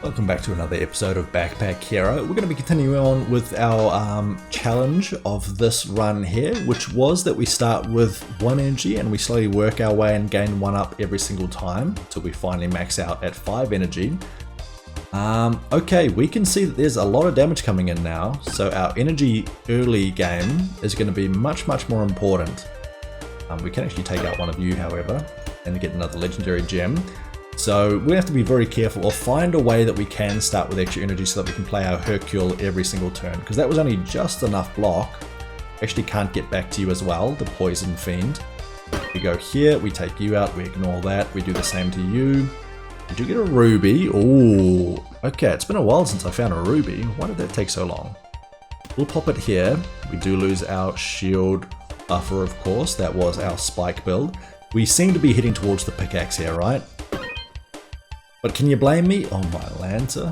Welcome back to another episode of Backpack Hero. We're going to be continuing on with our challenge of this run here, which was that we start with 1 energy and we slowly work our way and gain 1 up every single time until we finally max out at 5 energy. Okay, we can see that there's a lot of damage coming in now, so our energy early game is going to be much more important. We can actually take out one of you, however, and get another legendary gem. So we have to be very careful or find a way that we can start with extra energy so that we can play our Hercule every single turn, because that was only just enough block. Actually can't get back to you as well, the Poison Fiend. We go here, we take you out, we ignore that, we do the same to you. Did you get a ruby? Ooh, okay, it's been a while since I found a ruby. Why did that take so long? We'll pop it here. We do lose our shield buffer, of course. That was our spike build. We seem to be heading towards the pickaxe here, right? But can you blame me? Oh my Lanta.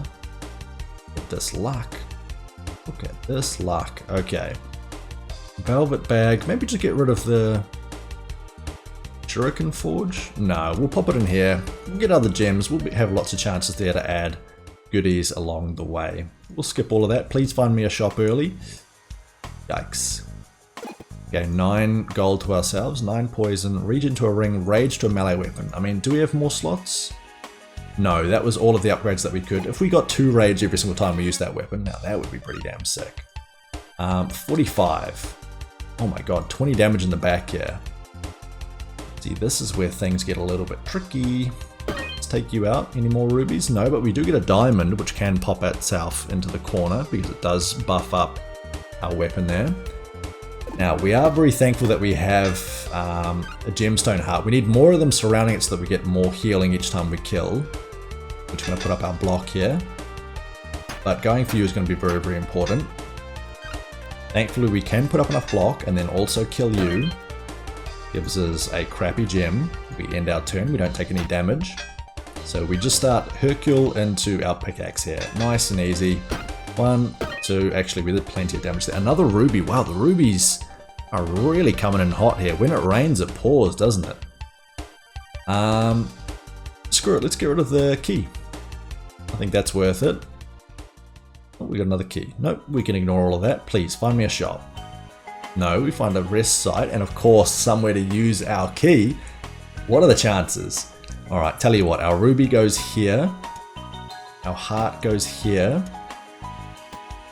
Look at this luck. Look at this luck. Okay. Velvet bag. Maybe just get rid of the Shuriken Forge? No, we'll pop it in here. We'll get other gems. We'll have lots of chances there to add goodies along the way. We'll skip all of that. Please find me a shop early. Yikes. Okay, 9 gold to ourselves, 9 poison, regen to a ring, rage to a melee weapon. I mean, do we have more slots? No, that was all of the upgrades that we could. If we got 2 rage every single time we used that weapon, now that would be pretty damn sick. 45. Oh my god, 20 damage in the back here. See, this is where things get a little bit tricky. Let's take you out. Any more rubies? No, but we do get a diamond, which can pop itself into the corner because it does buff up our weapon there. Now, we are very thankful that we have a gemstone heart. We need more of them surrounding it so that we get more healing each time we kill. We're just going to put up our block here. But going for you is going to be very important. Thankfully, we can put up enough block and then also kill you. Gives us a crappy gem. We end our turn. We don't take any damage. So we just start Hercule into our pickaxe here. Nice and easy. 1, 2, actually we did plenty of damage there. Another ruby. Wow, the rubies are really coming in hot here. When it rains, it pours, doesn't it? Screw it, let's get rid of the key. I think that's worth it. Oh, we got another key. Nope, we can ignore all of that. Please, find me a shop. No, we find a rest site, and of course, somewhere to use our key. What are the chances? Alright, tell you what, our ruby goes here. Our heart goes here.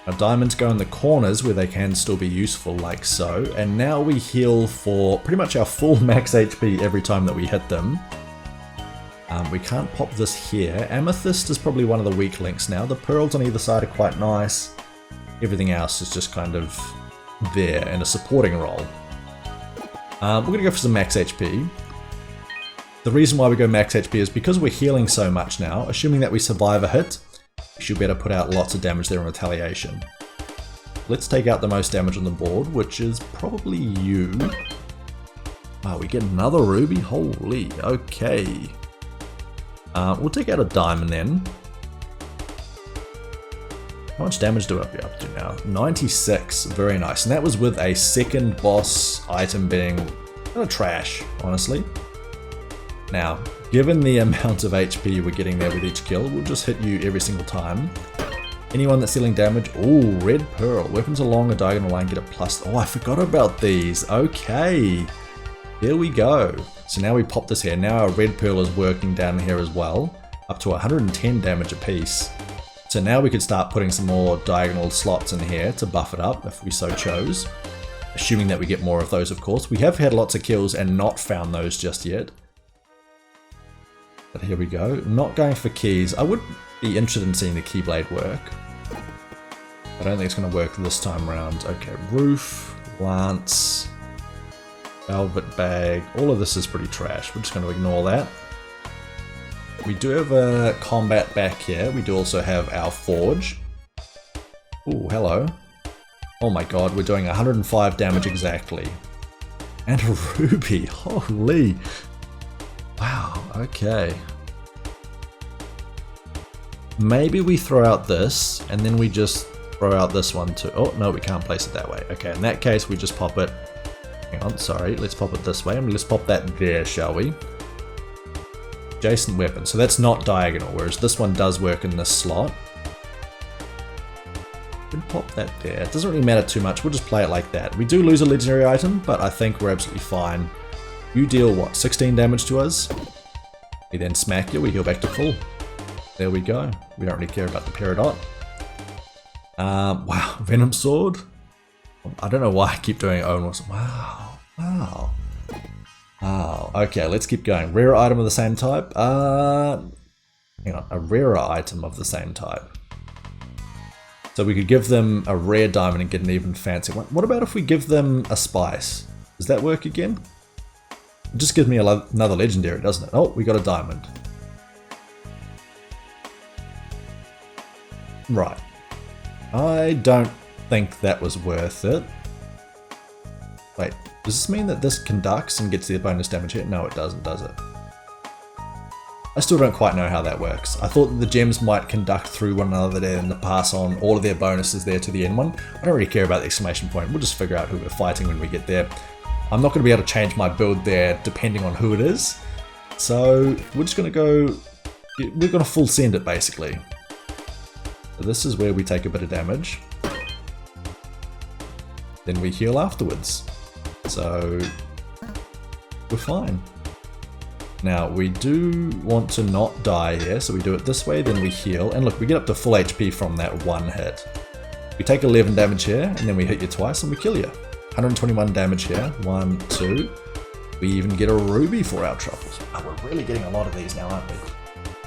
Our diamonds go in the corners where they can still be useful, like so. And now we heal for pretty much our full max HP every time that we hit them. We can't pop this here. Amethyst is probably one of the weak links now. The pearls on either side are quite nice. Everything else is just kind of there in a supporting role. We're going to go for some max HP. The reason why we go max HP is because we're healing so much now. Assuming that we survive a hit, we should be able to put out lots of damage there in retaliation. Let's take out the most damage on the board, which is probably you. Wow, we get another ruby? Holy, okay. We'll take out a diamond then. How much damage do I be up to now? 96, very nice. And that was with a second boss item being kind of trash, honestly. Now, given the amount of HP we're getting there with each kill, we'll just hit you every single time. Anyone that's dealing damage, ooh, red pearl. Weapons along a diagonal line get a plus. Oh, I forgot about these. Okay, here we go. So now we pop this here. Now our red pearl is working down here as well, up to 110 damage a piece. So now we could start putting some more diagonal slots in here to buff it up if we so chose. Assuming that we get more of those, of course. We have had lots of kills and not found those just yet. But here we go. Not going for keys. I would be interested in seeing the keyblade work. I don't think it's going to work this time around. Okay, roof, lance, velvet bag. All of this is pretty trash. We're just going to ignore that. We do have a combat back here. We do also have our forge. Ooh, hello. Oh my god, we're doing 105 damage exactly. And a ruby. Holy. Wow, okay. Maybe we throw out this, and then we just throw out this one too. Oh, no, we can't place it that way. Okay, in that case, we just pop it. Hang on, sorry, let's pop it this way, and let's pop that there, shall we? Adjacent weapon. So that's not diagonal, whereas this one does work in this slot. Could pop that there. It doesn't really matter too much. We'll just play it like that. We do lose a legendary item, but I think we're absolutely fine. You deal what? 16 damage to us. We then smack you. We heal back to full. There we go. We don't really care about the Peridot. Wow, Venom Sword. I don't know why I keep doing Owen Wilson. Wow, wow, wow. Okay, let's keep going. Rare item of the same type. Hang on, a rarer item of the same type. So we could give them a rare diamond and get an even fancy one. What about if we give them a spice? Does that work again? It just gives me another legendary, doesn't it? Oh, we got a diamond. Right. I don't think that was worth it. Wait, does this mean that this conducts and gets the bonus damage hit? No, it doesn't, does it? I still don't quite know how that works. I thought that the gems might conduct through one another there and pass on all of their bonuses there to the end one. I don't really care about the exclamation point. We'll just figure out who we're fighting when we get there. I'm not going to be able to change my build there depending on who it is. So we're just going to go... We're going to full send it basically. So this is where we take a bit of damage. Then we heal afterwards. So we're fine. Now we do want to not die here, so we do it this way, then we heal. And look, we get up to full HP from that one hit. We take 11 damage here, and then we hit you twice and we kill you. 121 damage here. 1, 2. We even get a ruby for our truffles. Oh, we're really getting a lot of these now, aren't we?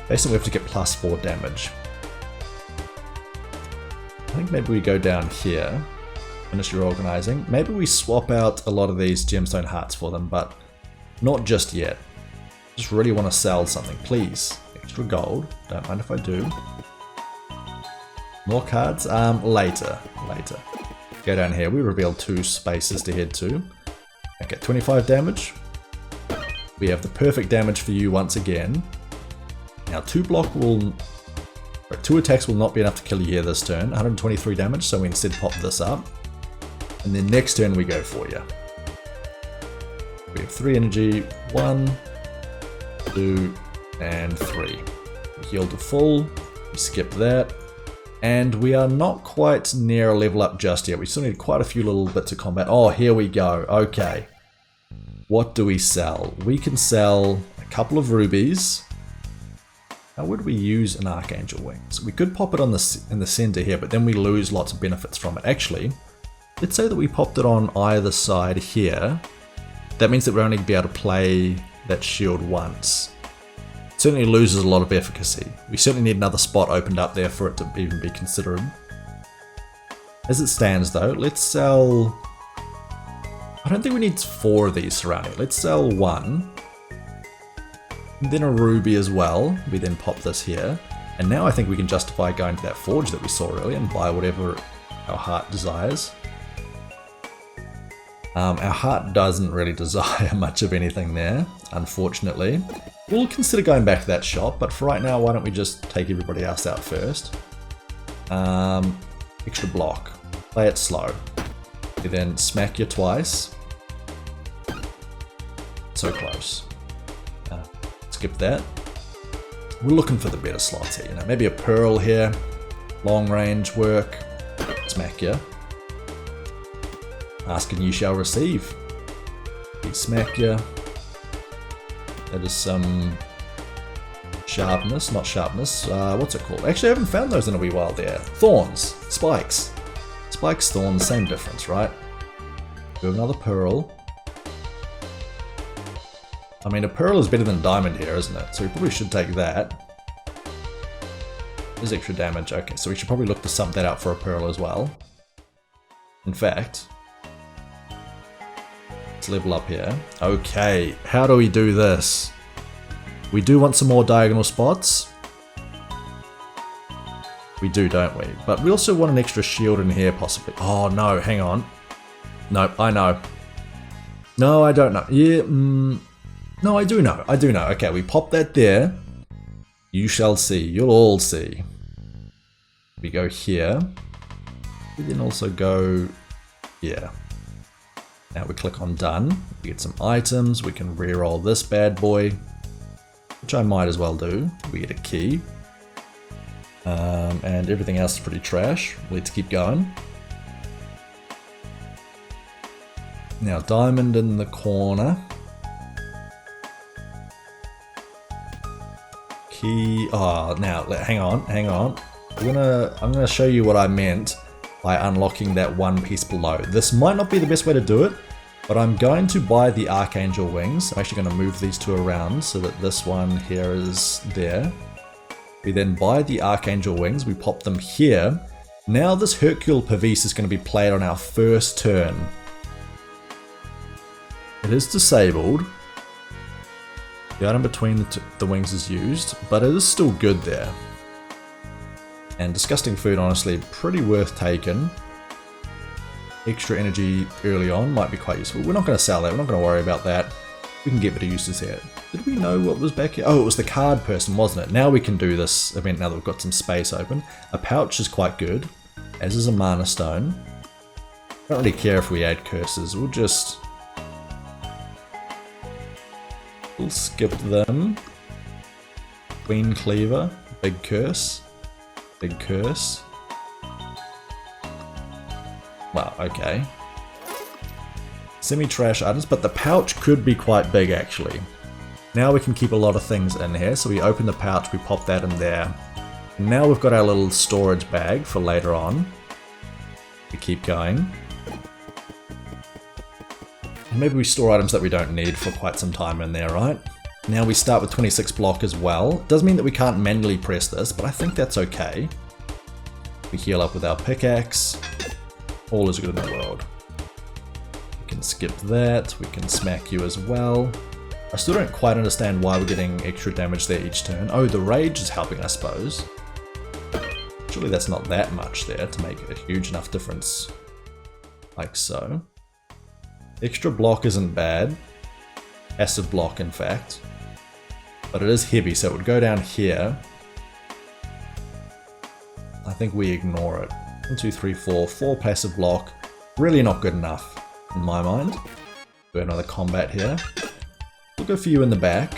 Basically, we have to get +4 damage. I think maybe we go down here. Finish your organizing. Maybe we swap out a lot of these gemstone hearts for them, but not just yet. Just really want to sell something, please. Extra gold. Don't mind if I do. More cards? Later. Go down here. We reveal 2 spaces to head to. Okay, 25 damage. We have the perfect damage for you once again. Now 2 attacks will not be enough to kill you here this turn. 123 damage, so we instead pop this up. And then next turn we go for you. We have 3 energy. 1, 2, and 3. We heal to full. We skip that. And we are not quite near a level up just yet. We still need quite a few little bits of combat. Oh, here we go. Okay. What do we sell? We can sell a couple of rubies. How would we use an Archangel Wings? We could pop it on in the center here, but then we lose lots of benefits from it. Actually, let's say that we popped it on either side here. That means that we're only going to be able to play that shield once. It certainly loses a lot of efficacy. We certainly need another spot opened up there for it to even be considered. As it stands though, let's sell... I don't think we need 4 of these surrounding. Let's sell 1. And then a ruby as well. We then pop this here. And now I think we can justify going to that forge that we saw earlier and buy whatever our heart desires. Our heart doesn't really desire much of anything there, unfortunately. We'll consider going back to that shop, but for right now, why don't we just take everybody else out first? Extra block. Play it slow. You then smack you twice. So close. Skip that. We're looking for the better slots here, you know, maybe a pearl here. Long range work. Smack you. Ask and you shall receive. We smack you. That is some sharpness, not sharpness. What's it called? Actually, I haven't found those in a wee while there. Thorns, spikes. Spikes, thorns, same difference, right? We have another pearl. I mean, a pearl is better than a diamond here, isn't it? So we probably should take that. There's extra damage. Okay, so we should probably look to sum that out for a pearl as well. In fact... level up here. Okay, how do we do this? We do want some more diagonal spots. We do, don't we? But we also want an extra shield in here, possibly. Oh no, hang on. Nope, I know. No, I don't know. Yeah, no, I do know. I do know. Okay, we pop that there. You shall see. You'll all see. We go here. We then also go here. Now we click on done, we get some items, we can reroll this bad boy. which I might as well do. We get a key. And everything else is pretty trash. Let's keep going. Now, diamond in the corner. Key. Oh, now hang on. I'm gonna show you what I meant by unlocking that one piece below. This might not be the best way to do it, but I'm going to buy the Archangel Wings. I'm actually going to move these two around so that this one here is there. We then buy the Archangel Wings. We pop them here. Now this Hercule Pavis is going to be played on our first turn. It is disabled. The item between the wings is used, but it is still good there. And disgusting food, honestly, pretty worth taking. Extra energy early on might be quite useful. We're not going to sell that. We're not going to worry about that. We can get better uses here. Did we know what was back here? Oh, it was the card person, wasn't it? Now we can do this event now that we've got some space open. A pouch is quite good, as is a mana stone. Don't really care if we add curses. We'll skip them. Queen Cleaver, big curse. Big curse. Wow, okay. Semi-trash items, but the pouch could be quite big actually. Now we can keep a lot of things in here, so we open the pouch, we pop that in there. And now we've got our little storage bag for later on. We keep going. And maybe we store items that we don't need for quite some time in there, right? Now we start with 26 block as well. Does mean that we can't manually press this, but I think that's okay. We heal up with our pickaxe. All is good in the world. We can skip that. We can smack you as well. I still don't quite understand why we're getting extra damage there each turn. Oh, the rage is helping, I suppose. Surely that's not that much there to make a huge enough difference. Like so. Extra block isn't bad. Passive block, in fact. But it is heavy, so it would go down here. I think we ignore it. 1, 2, 3, 4. 4 passive block. Really not good enough, in my mind. Do another combat here. We'll go for you in the back.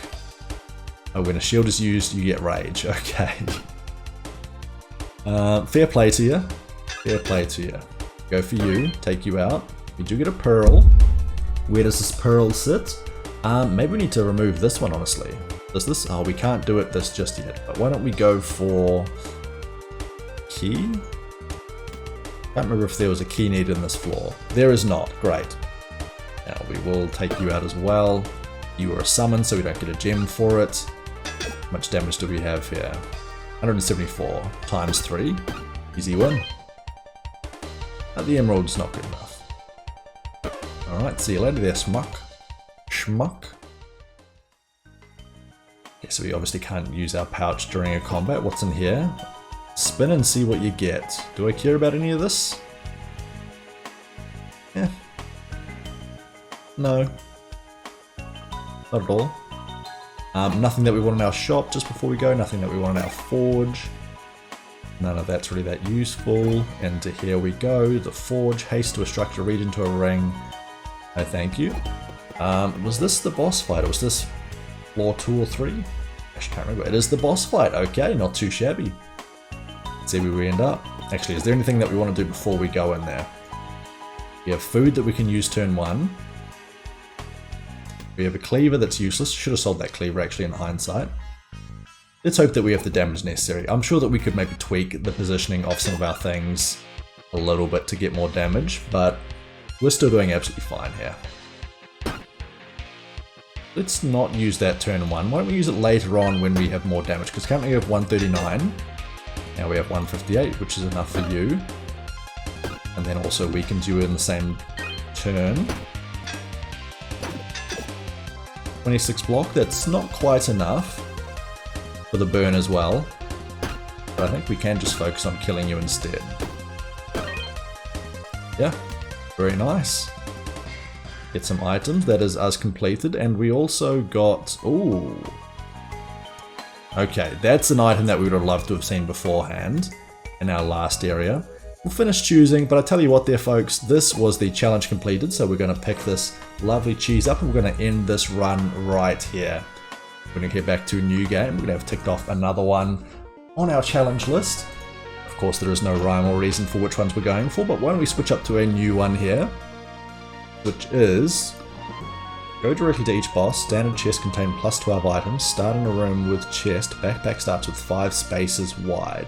Oh, when a shield is used, you get rage. Okay. Fair play to you. Fair play to you. Go for you. Take you out. You do get a pearl. Where does this pearl sit? Maybe we need to remove this one, honestly. Does this? Oh, we can't do it this just yet. But why don't we go for key? Can't remember if there was a key needed in this floor. There is not. Great. Now we will take you out as well. You are a summon, so we don't get a gem for it. How much damage do we have here? 174 times 3. Easy win. The emerald's not good enough. Alright, see you later there, Schmuck. Schmuck. Okay, so we obviously can't use our pouch during a combat. What's in here? Spin and see what you get. Do I care about any of this? Yeah. No. Not at all. Nothing that we want in our shop just before we go. Nothing that we want in our forge. None of that's really that useful. And to here we go. The forge. Haste to a structure. Read into a ring. No thank you. Was this the boss fight or was this floor 2 or 3? I can't remember. It is the boss fight. Okay, not too shabby. Let's see where we end up. Actually, is there anything that we want to do before we go in there? We have food that we can use turn 1. We have a cleaver that's useless. Should have sold that cleaver actually in hindsight. Let's hope that we have the damage necessary. I'm sure that we could maybe tweak the positioning of some of our things a little bit to get more damage, but we're still doing absolutely fine here. Let's not use that turn 1. Why don't we use it later on when we have more damage? Because currently we have 139. Now we have 158, which is enough for you. And then also weakens you in the same turn. 26 block, that's not quite enough for the burn as well. But I think we can just focus on killing you instead. Yeah, very nice. Get some items, that is us completed, and we also got, ooh. Okay, that's an item that we would have loved to have seen beforehand in our last area. We'll finish choosing, but I tell you what there folks, this was the challenge completed, so we're going to pick this lovely cheese up and we're going to end this run right here. We're going to get back to a new game. We're going to have ticked off another one on our challenge list. Of course, there is no rhyme or reason for which ones we're going for, but why don't we switch up to a new one here, which is go directly to each boss. Standard chest contain plus 12 items. Start in a room with chest. Backpack starts with 5 spaces wide.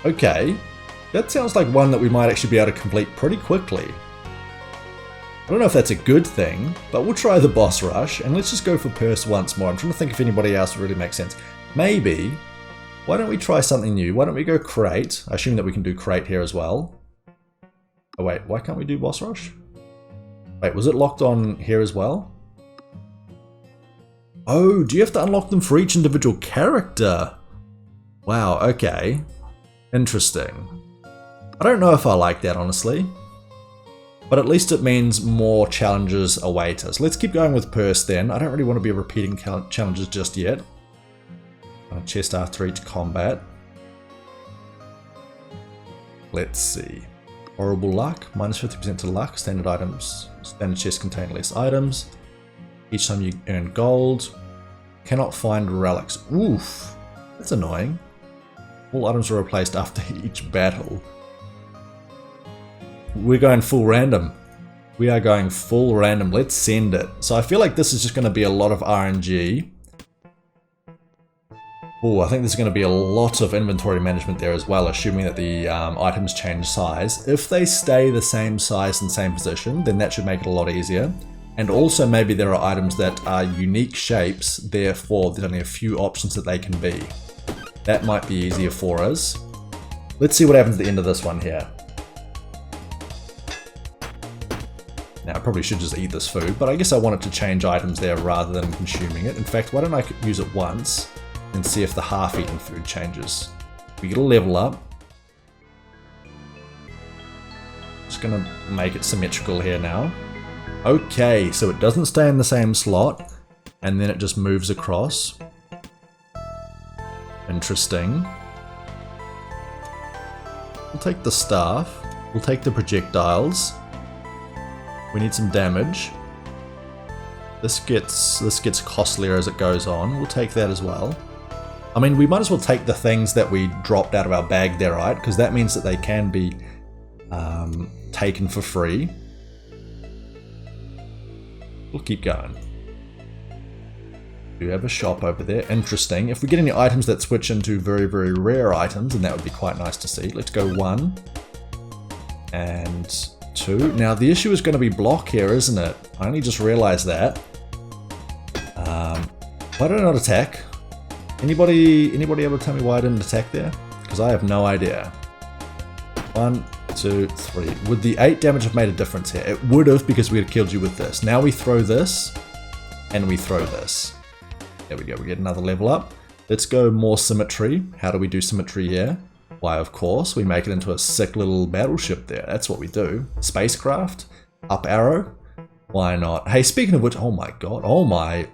Okay, that sounds like one that we might actually be able to complete pretty quickly. I don't know if that's a good thing, but we'll try the boss rush, and let's just go for purse once more. I'm trying to think if anybody else really makes sense. Maybe, why don't we try something new? Why don't we go crate? I assume that we can do crate here as well. Oh wait, why can't we do boss rush? Wait, was it locked on here as well? Oh, do you have to unlock them for each individual character? Wow, okay. Interesting. I don't know if I like that, honestly. But at least it means more challenges await us. Let's keep going with purse then. I don't really want to be repeating challenges just yet. Chest after each combat. Let's see. Horrible luck, minus 50% to luck. Standard items. Standard chests contain less items. Each time you earn gold. Cannot find relics. Oof, that's annoying. All items are replaced after each battle. We're going full random. We are going full random. Let's send it. So I feel like this is just going to be a lot of RNG. Oh, I think there's going to be a lot of inventory management there as well, assuming that the items change size. If they stay the same size and same position, then that should make it a lot easier. And also maybe there are items that are unique shapes, therefore there's only a few options that they can be. That might be easier for us. Let's see what happens at the end of this one here. Now, I probably should just eat this food, but I guess I wanted to change items there rather than consuming it. In fact, why don't I use it once and see if the half-eaten food changes. We get a level up. Just gonna make it symmetrical here now. Okay, so it doesn't stay in the same slot, and then it just moves across. Interesting. We'll take the staff. We'll take the projectiles. We need some damage. This gets costlier as it goes on. We'll take that as well. I mean, we might as well take the things that we dropped out of our bag there, right? Because that means that they can be taken for free. We'll keep going. We have a shop over there. Interesting. If we get any items that switch into very, very rare items, then that would be quite nice to see. Let's go 1 and 2. Now, the issue is going to be block here, isn't it? I only just realized that. Why did I not attack? Anybody able to tell me why I didn't attack there? Because I have no idea. 1, 2, 3. Would the 8 damage have made a difference here? It would have, because we had killed you with this. Now we throw this, and we throw this. There we go, we get another level up. Let's go more symmetry. How do we do symmetry here? Why, of course, we make it into a sick little battleship there. That's what we do. Spacecraft, up arrow. Why not? Hey, speaking of which, oh my god, oh my.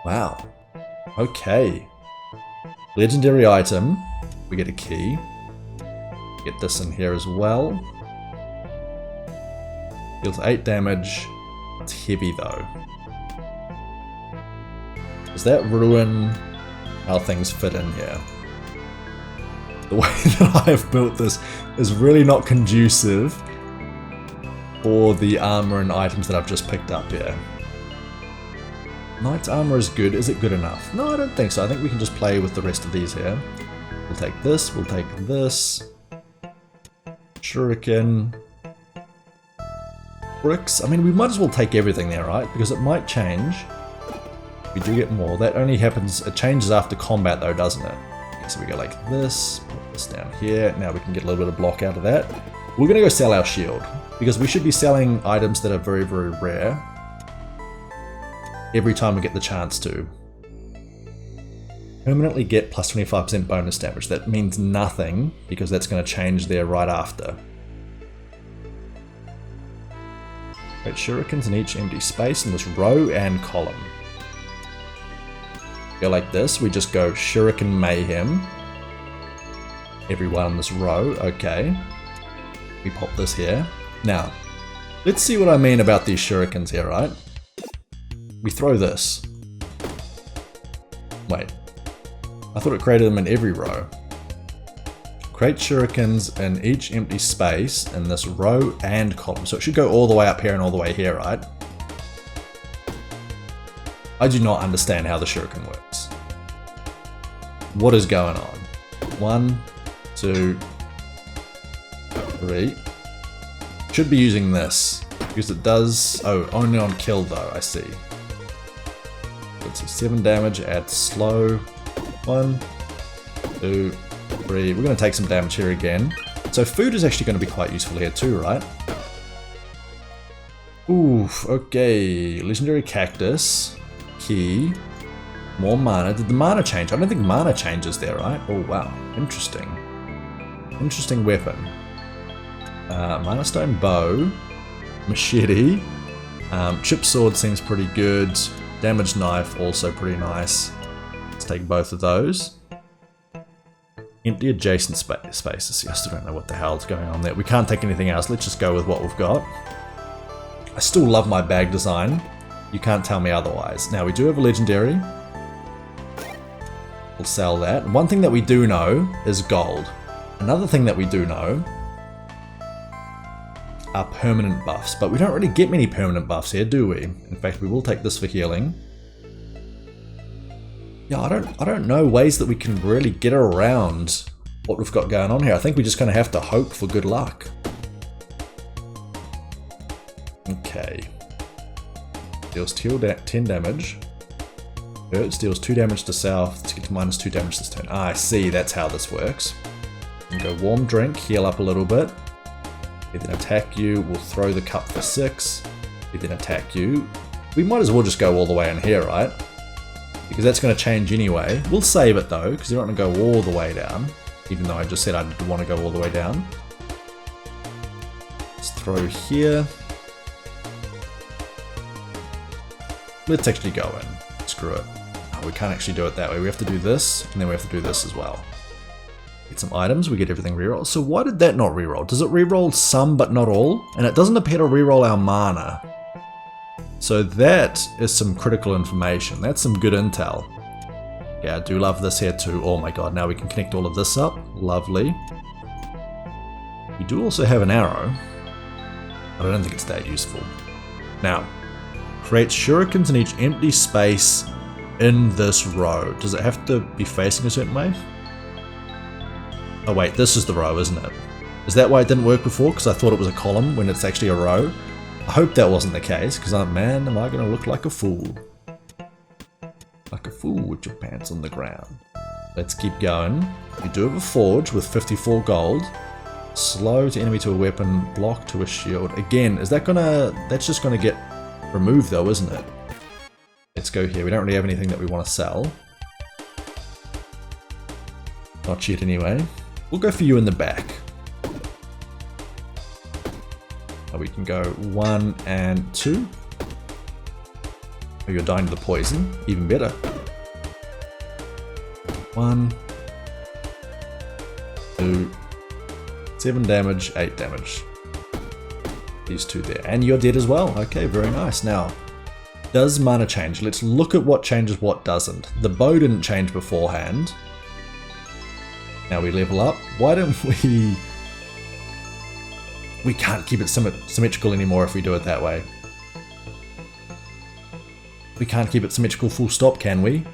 Wow. Okay. Legendary item. We get a key. Get this in here as well. Deals 8 damage. It's heavy though. Does that ruin how things fit in here? The way that I have built this is really not conducive for the armor and items that I've just picked up here. Knight's armor is good. Is it good enough? No, I don't think so. I think we can just play with the rest of these here. We'll take this. We'll take this. Shuriken. Bricks. I mean, we might as well take everything there, right? Because it might change. We do get more. That only happens, it changes after combat though, doesn't it? Okay, so we go like this, put this down here. Now we can get a little bit of block out of that. We're gonna go sell our shield, because we should be selling items that are very, very rare every time we get the chance to. Permanently get plus 25% bonus damage. That means nothing, because that's gonna change there right after. Create shurikens in each empty space in this row and column. Go like this, we just go Shuriken Mayhem. Everyone in this row, okay. We pop this here. Now, let's see what I mean about these shurikens here, right? We throw this. Wait. I thought it created them in every row. Create shurikens in each empty space in this row and column. So it should go all the way up here and all the way here, right? I do not understand how the shuriken works. What is going on? 1, 2, 3. Should be using this because it does. Oh, only on kill though. I see. Let's see. 7 damage. Add slow. 1, 2, 3. We're going to take some damage here again. So food is actually going to be quite useful here too, right? Oof. Okay. Legendary cactus. Key. More mana. Did the mana change? I don't think mana changes there, right? Oh wow. Interesting. Interesting weapon. Mana stone bow. Machete. Chip sword seems pretty good. Damaged knife also pretty nice. Let's take both of those. Empty adjacent spaces. I still don't know what the hell's going on there. We can't take anything else. Let's just go with what we've got. I still love my bag design. You can't tell me otherwise. Now we do have a legendary. We'll sell that. One thing that we do know is gold. Another thing that we do know are permanent buffs, but we don't really get many permanent buffs here, do we? In fact, we will take this for healing. Yeah, I don't know ways that we can really get around what we've got going on here. I think we just kind of have to hope for good luck. Okay. Deals 10 damage. Hurts, deals 2 damage to south to get to -2 damage this turn. Ah, I see, that's how this works. And go warm drink, heal up a little bit. We then attack you, we'll throw the cup for 6. We then attack you. We might as well just go all the way in here, right? Because that's going to change anyway. We'll save it though, because you're not going to go all the way down. Even though I just said I didn't want to go all the way down. Let's throw here. Let's actually go in. Screw it. Oh, we can't actually do it that way. We have to do this, and then we have to do this as well. Get some items, we get everything rerolled. So why did that not reroll? Does it reroll some but not all? And it doesn't appear to reroll our mana. So that is some critical information. That's some good intel. Yeah, I do love this here too. Oh my god, now we can connect all of this up. Lovely. We do also have an arrow, but I don't think it's that useful. Now, create shurikens in each empty space in this row. Does it have to be facing a certain way? Oh wait, this is the row, isn't it? Is that why it didn't work before? Because I thought it was a column when it's actually a row. I hope that wasn't the case, because man, am I going to look like a fool. Like a fool with your pants on the ground. Let's keep going. We do have a forge with 54 gold. Slow to enemy to a weapon, block to a shield. Again, is that gonna... that's just gonna get removed though, isn't it? Let's go here. We don't really have anything that we want to sell. Not yet anyway. We'll go for you in the back. We can go 1 and 2. Oh, you're dying to the poison. Even better. 1, 2, 7 damage, 8 damage. These two there. And you're dead as well. Okay, very nice. Now, does mana change? Let's look at what changes, what doesn't. The bow didn't change beforehand. Now we level up. Why don't we... We can't keep it symmetrical anymore if we do it that way. We can't keep it symmetrical full stop, can we?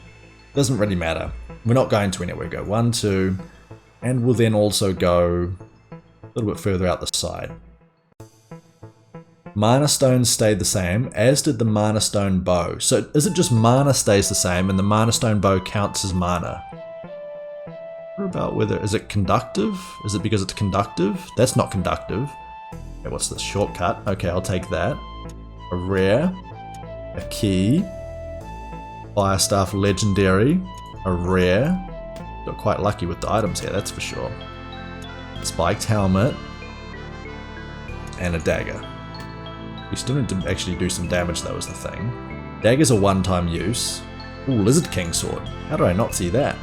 Doesn't really matter. We're not going to anywhere. Go 1, 2, and we'll then also go a little bit further out the side. Mana stones stayed the same, as did the mana stone bow. So is it just mana stays the same and the mana stone bow counts as mana? What about whether, is it conductive? Is it because it's conductive? That's not conductive. Okay, what's this? Shortcut. Okay, I'll take that. A rare. A key. Fire staff legendary. A rare. Got quite lucky with the items here, that's for sure. Spiked helmet. And a dagger. We still need to actually do some damage though, is the thing. Dagger's a one-time use. Ooh, Lizard King sword. How did I not see that?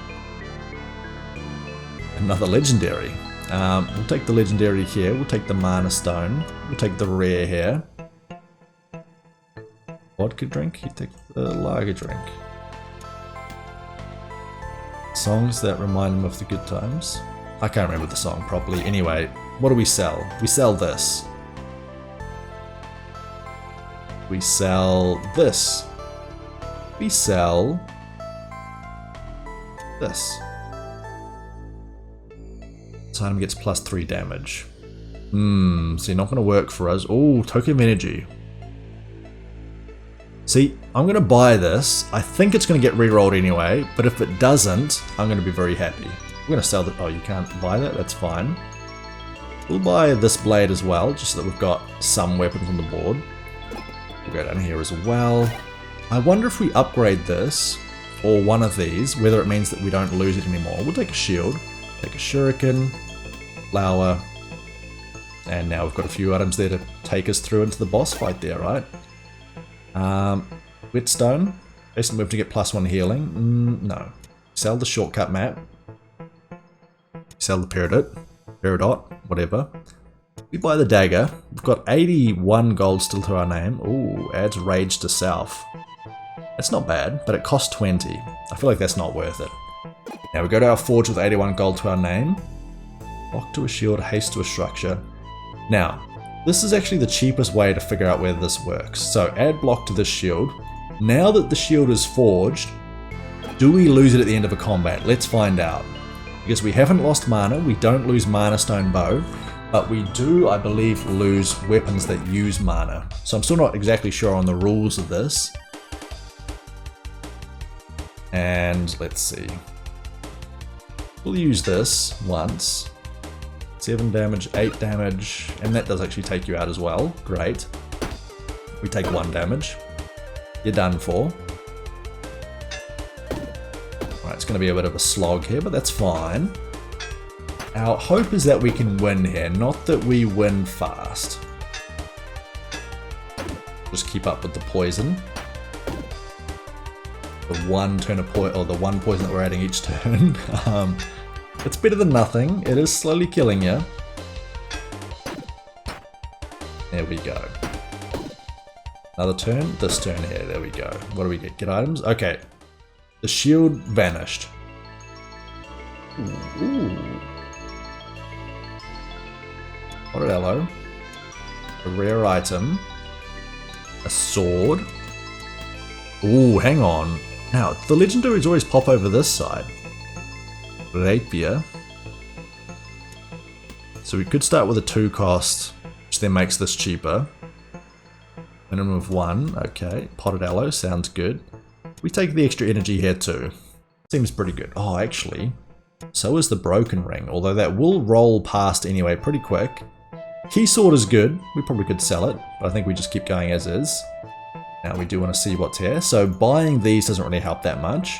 Another legendary. We'll take the legendary here. We'll take the mana stone. We'll take the rare here. Vodka drink. You take the lager drink. Songs that remind him of the good times. I can't remember the song properly. Anyway, what do we sell? We sell this. We sell this. We sell this. This item gets +3 damage. So you're not going to work for us. Oh, token of energy. See, I'm going to buy this. I think it's going to get re-rolled anyway, but if it doesn't, I'm going to be very happy. We're going to sell that. Oh, you can't buy that? That's fine. We'll buy this blade as well, just so that we've got some weapons on the board. We'll go down here as well. I wonder if we upgrade this, or one of these, whether it means that we don't lose it anymore. We'll take a shield, take a shuriken, flower, and now we've got a few items there to take us through into the boss fight there, right? Whetstone, basically move to get +1 healing. No. Sell the shortcut map. Sell the peridot, whatever. We buy the dagger. We've got 81 gold still to our name. Ooh, adds rage to self. That's not bad, but it costs 20. I feel like that's not worth it. Now we go to our forge with 81 gold to our name. Block to a shield, haste to a structure. Now, this is actually the cheapest way to figure out whether this works. So add block to this shield. Now that the shield is forged, do we lose it at the end of a combat? Let's find out. Because we haven't lost mana, we don't lose mana stone bow, but we do, I believe, lose weapons that use mana. So I'm still not exactly sure on the rules of this. And let's see. We'll use this once. 7 damage, 8 damage, and that does actually take you out as well. Great. We take 1 damage. You're done for. Right, it's going to be a bit of a slog here, but that's fine. Our hope is that we can win here, not that we win fast. Just keep up with the poison. The one turn of poison, or the one poison that we're adding each turn. It's better than nothing. It is slowly killing you. There we go. Another turn. This turn here. There we go. What do we get? Get items? Okay. The shield vanished. Ooh. Potted aloe. A rare item. A sword. Ooh, hang on. Now, the legendaries always pop over this side. Rapier. So we could start with a 2 cost, which then makes this cheaper. Minimum of 1, okay. Potted aloe, sounds good. We take the extra energy here too. Seems pretty good. Oh, actually, so is the broken ring, although that will roll past anyway pretty quick. Key sword is good, we probably could sell it, but I think we just keep going as is. Now we do want to see what's here, so buying these doesn't really help that much.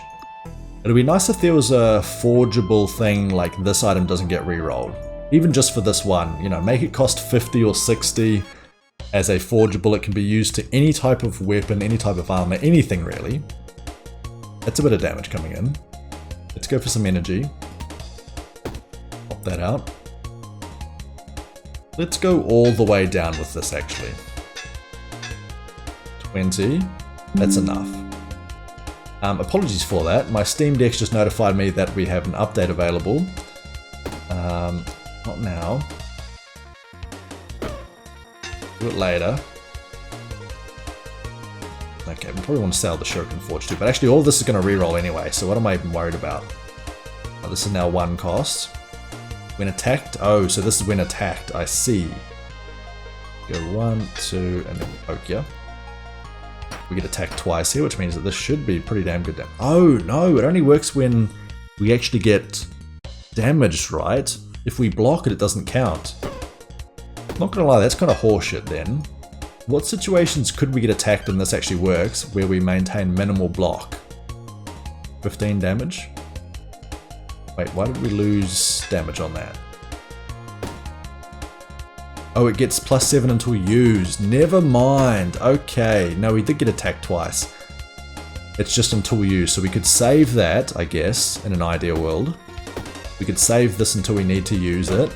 It'd be nice if there was a forgeable thing like this item doesn't get re-rolled. Even just for this one, you know, make it cost 50 or 60 as a forgeable. It can be used to any type of weapon, any type of armor, anything really. That's a bit of damage coming in. Let's go for some energy. Pop that out. Let's go all the way down with this actually. 20. That's enough. Apologies for that. My Steam Deck just notified me that we have an update available. Not now. Do it later. Okay, we probably want to sell the Shuriken Forge too, but actually all of this is going to reroll anyway, so what am I even worried about? Oh, this is now 1 cost. When attacked? Oh, so this is when attacked, I see. Go 1, 2, and then poke you. We get attacked twice here, which means that this should be pretty damn good damage. Oh, no, it only works when we actually get damaged, right? If we block it, it doesn't count. Not gonna lie, that's kind of horseshit then. What situations could we get attacked and this actually works, where we maintain minimal block? 15 damage? Wait, why did we lose damage on that? Oh, it gets +7 until used. Never mind. Okay. No, we did get attacked twice. It's just until used, so we could save that, I guess, in an ideal world. We could save this until we need to use it.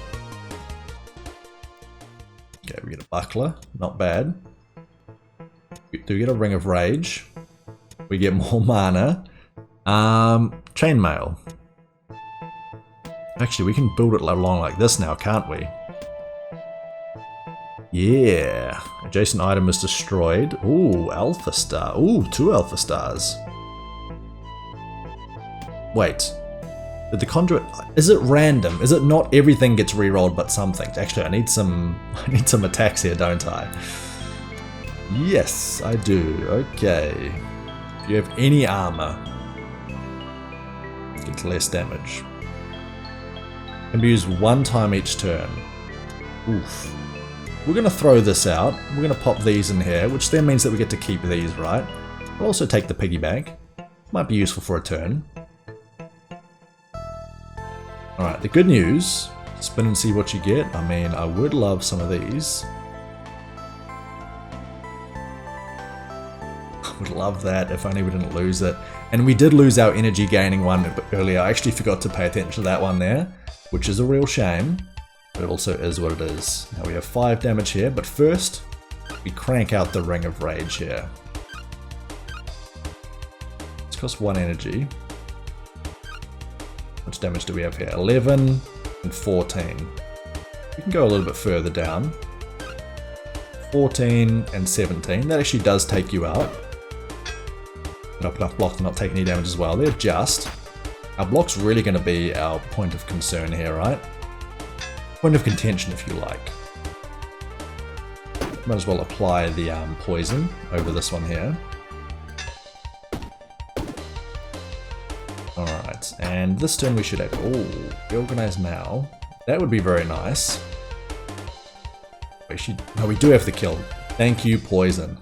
Okay, we get a buckler. Not bad. We do get a ring of rage. We get more mana. Chainmail. Actually, we can build it along like this now, can't we? Yeah. Adjacent item is destroyed. Ooh, Alpha Star. Ooh, 2 Alpha Stars. Wait. Did the conduit... Is it random? Is it not everything gets rerolled but some things? Actually, I need some attacks here, don't I? Yes, I do. Okay. If you have any armor, it gets less damage. Can be used 1 time each turn. Oof. We're going to throw this out. We're going to pop these in here, which then means that we get to keep these, right? We'll also take the piggy bank. Might be useful for a turn. Alright, the good news, spin and see what you get. I mean, I would love some of these. I would love that if only we didn't lose it. And we did lose our energy gaining one earlier. I actually forgot to pay attention to that one there, which is a real shame. But it also is what it is. Now we have 5 damage here, but first we crank out the Ring of Rage here. It's cost 1 energy. How much damage do we have here? 11 and 14. We can go a little bit further down. 14 and 17. That actually does take you out. Put up enough block to not take any damage as well. They're just. Our block's really going to be our point of concern here, right? Point of contention, if you like. Might as well apply the poison over this one here. Alright, and this turn we should have... Oh, reorganize now. That would be very nice. No, we do have the kill. Thank you, poison.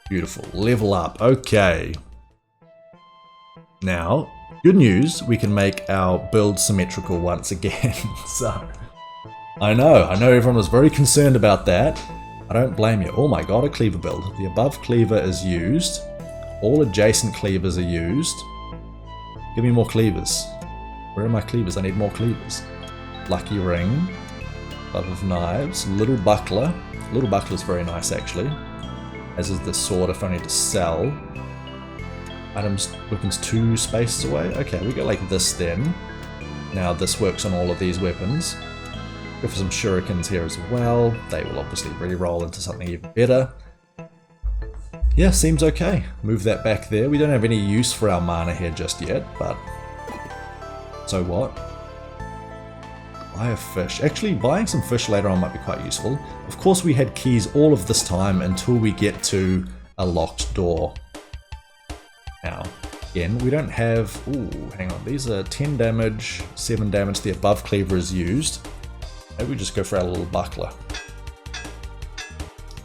Beautiful. Level up. Okay. Now, good news, we can make our build symmetrical once again. So, I know everyone was very concerned about that. I don't blame you. Oh my god, a cleaver build. The above cleaver is used. All adjacent cleavers are used. Give me more cleavers. Where are my cleavers? I need more cleavers. Lucky ring. Glove of knives. Little buckler. Little buckler is very nice actually. As is the sword if I need to sell. Items, weapons 2 spaces away. Okay, we go like this then. Now this works on all of these weapons. Go for some shurikens here as well. They will obviously re-roll into something even better. Yeah, seems okay. Move that back there. We don't have any use for our mana here just yet, but so what? Buy a fish. Actually, buying some fish later on might be quite useful. Of course, we had keys all of this time until we get to a locked door. Now, again, we don't have... Ooh, hang on. These are 10 damage, 7 damage. The above cleaver is used. Maybe we just go for our little buckler.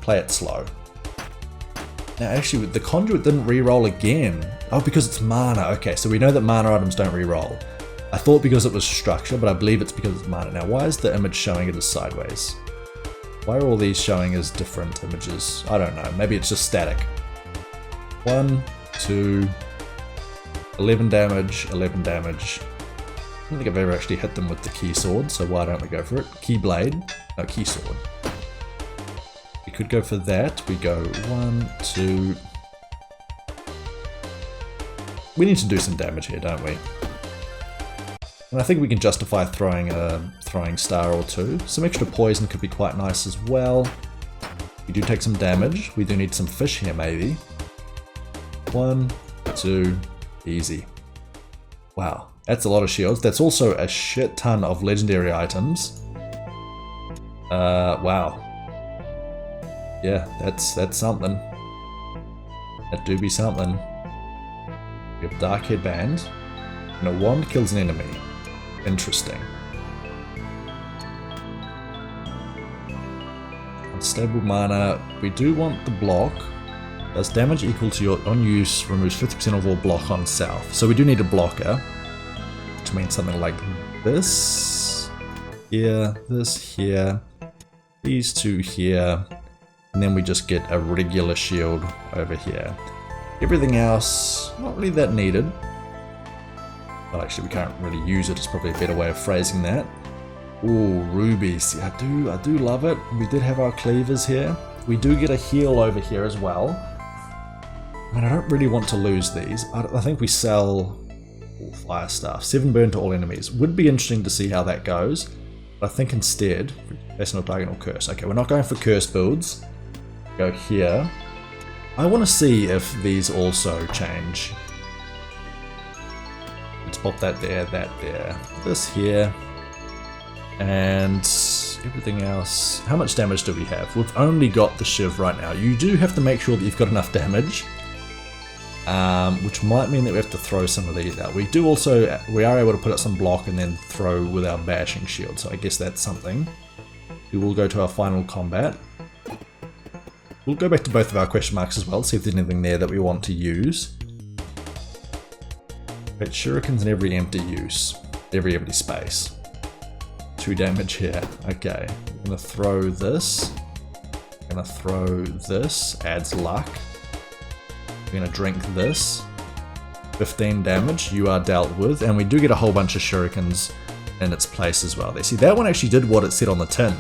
Play it slow. Now, actually, the conduit didn't re-roll again. Oh, because it's mana. Okay, so we know that mana items don't re-roll. I thought because it was structure, but I believe it's because it's mana. Now, why is the image showing it as sideways? Why are all these showing as different images? I don't know. Maybe it's just static. 1, 2, 11 damage, 11 damage. I don't think I've ever actually hit them with the key sword, so why don't we go for it? Key blade, no, key sword. We could go for that. We go 1, 2. We need to do some damage here, don't we? And I think we can justify throwing a throwing star or 2. Some extra poison could be quite nice as well. We do take some damage. We do need some fish here, maybe. 1, 2, easy. Wow, that's a lot of shields. That's also a shit ton of legendary items. Wow. Yeah, that's something. That do be something. We have Dark Headband. And a wand kills an enemy. Interesting. Unstable mana. We do want the block. Does damage equal to your on use, removes 50% of all block on south. So we do need a blocker. Which means something like this. Here, this here. These 2 here. And then we just get a regular shield over here. Everything else, not really that needed. But actually we can't really use it, it's probably a better way of phrasing that. Ooh, rubies. I do love it. We did have our cleavers here. We do get a heal over here as well. I mean, I don't really want to lose these. I think we sell fire staff. 7 burn to all enemies. Would be interesting to see how that goes. But I think instead, personal target or curse. Okay, we're not going for curse builds. Go here. I want to see if these also change. Let's pop that there, this here, and everything else. How much damage do we have? We've only got the Shiv right now. You do have to make sure that you've got enough damage, which might mean that we have to throw some of these out. We are able to put up some block and then throw with our bashing shield, so I guess that's something. We will go to our final combat. We'll go back to both of our question marks as well, see if there's anything there that we want to use. But shurikens in every empty use, every empty space. 2 damage here. Okay, I'm gonna throw this. I'm gonna throw this, adds luck. I'm gonna drink this. 15 damage, you are dealt with, and we do get a whole bunch of shurikens in its place as well. There, see, that one actually did what it said on the tin.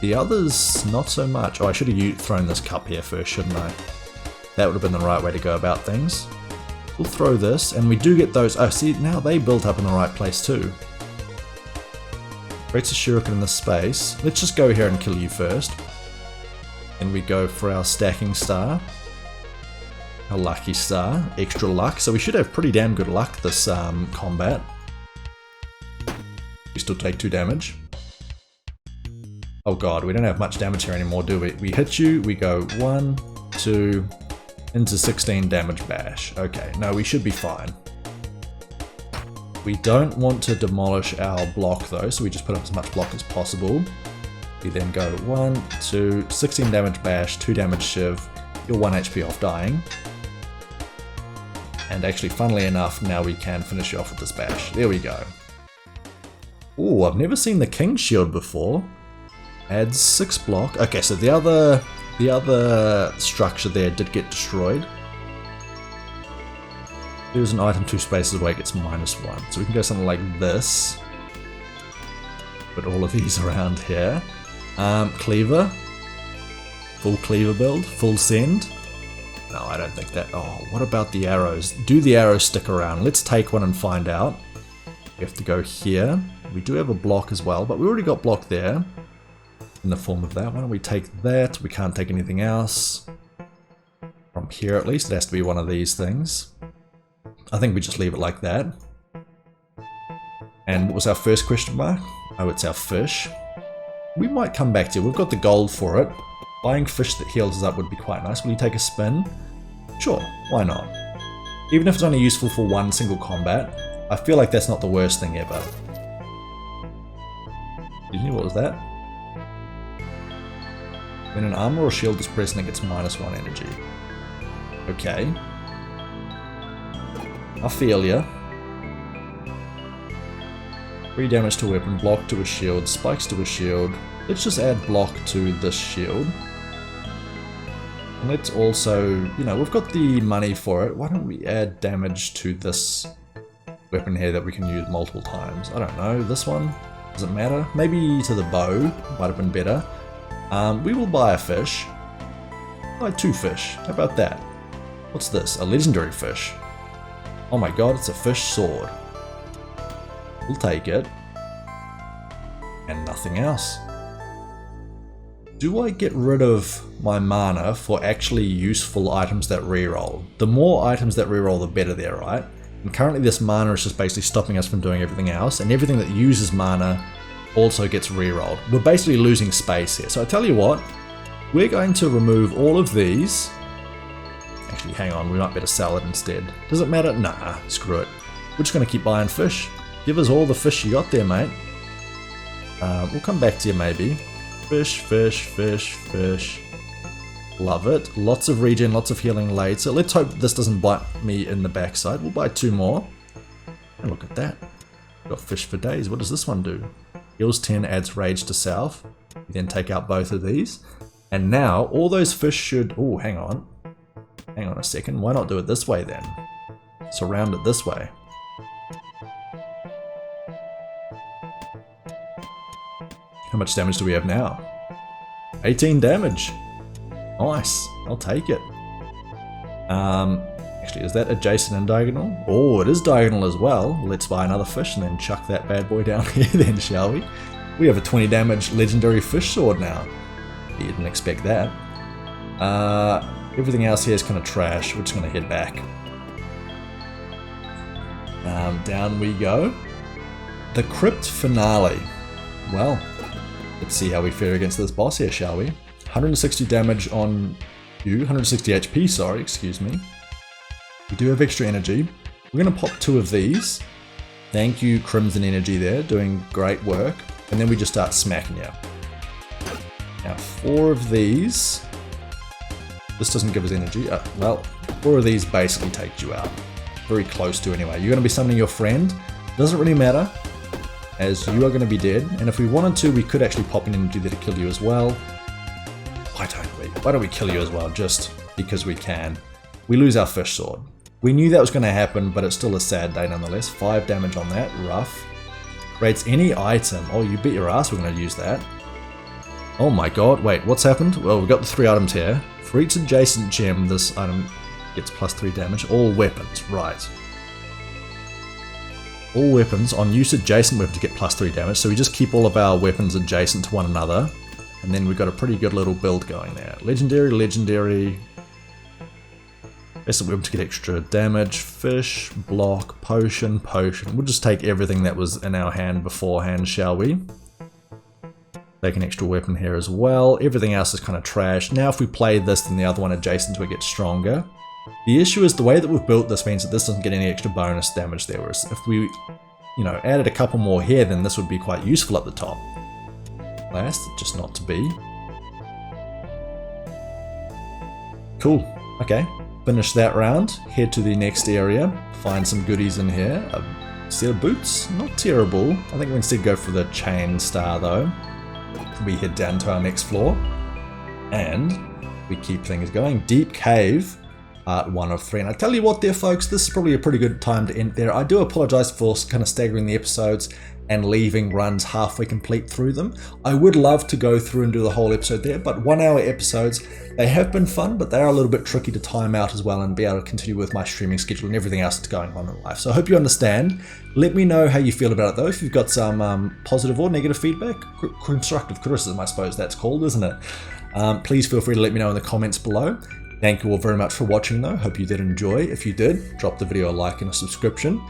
The others, not so much. Oh, I should have thrown this cup here first, shouldn't I? That would have been the right way to go about things. We'll throw this, and we do get those. Oh, see, now they built up in the right place too. Creates a shuriken in this space. Let's just go here and kill you first. And we go for our stacking star. Our lucky star. Extra luck. So we should have pretty damn good luck this combat. We still take 2 damage. Oh god, we don't have much damage here anymore, do we? We hit you, we go 1, 2, into 16 damage bash. Okay, no, we should be fine. We don't want to demolish our block though, so we just put up as much block as possible. We then go 1, 2, 16 damage bash, 2 damage shiv, you're 1 HP off dying. And actually, funnily enough, now we can finish you off with this bash. There we go. Ooh, I've never seen the King's Shield before. Adds 6 block. Okay, so the other structure there did get destroyed. There's an item 2 spaces away, gets -1. So we can go something like this. Put all of these around here. Cleaver. Full cleaver build. Full send. No, I don't think that. Oh, what about the arrows? Do the arrows stick around? Let's take one and find out. We have to go here. We do have a block as well, but we already got block there. In the form of that. Why don't we take that? We can't take anything else. From here at least, it has to be one of these things. I think we just leave it like that. And what was our first question mark? Oh, it's our fish. We might come back to it. We've got the gold for it. Buying fish that heals us up would be quite nice. Will you take a spin? Sure, why not? Even if it's only useful for one single combat, I feel like that's not the worst thing ever. What was that? When an armor or shield is pressed and it gets -1 energy. Okay. I feel ya. 3 damage to a weapon, block to a shield, spikes to a shield. Let's just add block to this shield. And let's also, you know, we've got the money for it. Why don't we add damage to this weapon here that we can use multiple times? I don't know, this one? Does it matter? Maybe to the bow might have been better. We will buy a fish. Buy 2 fish. How about that? What's this? A legendary fish. Oh my god, it's a fish sword. We'll take it. And nothing else. Do I get rid of my mana for actually useful items that reroll? The more items that reroll, the better they're, right? And currently this mana is just basically stopping us from doing everything else, and everything that uses mana also gets rerolled. We're basically losing space here. So I tell you what, we're going to remove all of these. Actually, hang on, we might better sell it instead. Does it matter? Nah, screw it. We're just going to keep buying fish. Give us all the fish you got there, mate. We'll come back to you maybe. Fish, fish, fish, fish. Love it. Lots of regen, lots of healing laid. So let's hope this doesn't bite me in the backside. We'll buy 2 more. And look at that. Got fish for days. What does this one do? Heals 10, adds rage to self. You then take out both of these. And now all those fish should... Oh, hang on. Hang on a second. Why not do it this way then? Surround it this way. How much damage do we have now? 18 damage. Nice. I'll take it. Actually, is that adjacent and diagonal? Oh, it is diagonal as well. Let's buy another fish and then chuck that bad boy down here then, shall we? We have a 20 damage legendary fish sword now. You didn't expect that. Everything else here is kind of trash. We're just going to head back. Down we go. The Crypt Finale. Well, let's see how we fare against this boss here, shall we? 160 damage on you. 160 HP, sorry, excuse me. We do have extra energy. We're going to pop 2 of these. Thank you, Crimson Energy there, doing great work. And then we just start smacking you. Now 4 of these. This doesn't give us energy. Well, 4 of these basically takes you out. Very close to anyway. You're going to be summoning your friend. Doesn't really matter, as you are going to be dead. And if we wanted to, we could actually pop an energy there to kill you as well. Why don't we? Why don't we kill you as well? Just because we can. We lose our fish sword. We knew that was going to happen, but it's still a sad day nonetheless. 5 damage on that, rough. Rates any item. Oh, you bet your ass we're going to use that. Oh my god, wait, what's happened? Well, we've got the 3 items here. For each adjacent gem, this item gets +3 damage. All weapons, right. All weapons on use adjacent weapon to get +3 damage, so we just keep all of our weapons adjacent to one another. And then we've got a pretty good little build going there. Legendary, legendary. Adjacent weapon to get extra damage. Fish, block, potion, potion. We'll just take everything that was in our hand beforehand, shall we? Take an extra weapon here as well. Everything else is kind of trash. Now if we play this, then the other one adjacent to it gets stronger. The issue is the way that we've built this means that this doesn't get any extra bonus damage there. Whereas if we, added a couple more here, then this would be quite useful at the top. Last, just not to be. Cool. Okay. Finish that round. Head to the next area. Find some goodies in here. A set of boots. Not terrible. I think we instead go for the chain star though. We head down to our next floor. And we keep things going. Deep Cave. Part 1 of 3. And I tell you what there, folks, this is probably a pretty good time to end there. I do apologize for kind of staggering the episodes and leaving runs halfway complete through them. I would love to go through and do the whole episode there, but 1 hour episodes, they have been fun, but they are a little bit tricky to time out as well and be able to continue with my streaming schedule and everything else that's going on in life. So I hope you understand. Let me know how you feel about it though. If you've got some positive or negative feedback, constructive criticism I suppose that's called, isn't it? Please feel free to let me know in the comments below. Thank you all very much for watching though. Hope you did enjoy. If you did, drop the video a like and a subscription.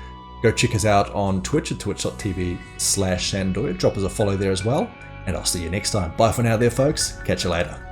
Go check us out on Twitch at twitch.tv/Shandoy. Drop us a follow there as well. And I'll see you next time. Bye for now there, folks. Catch you later.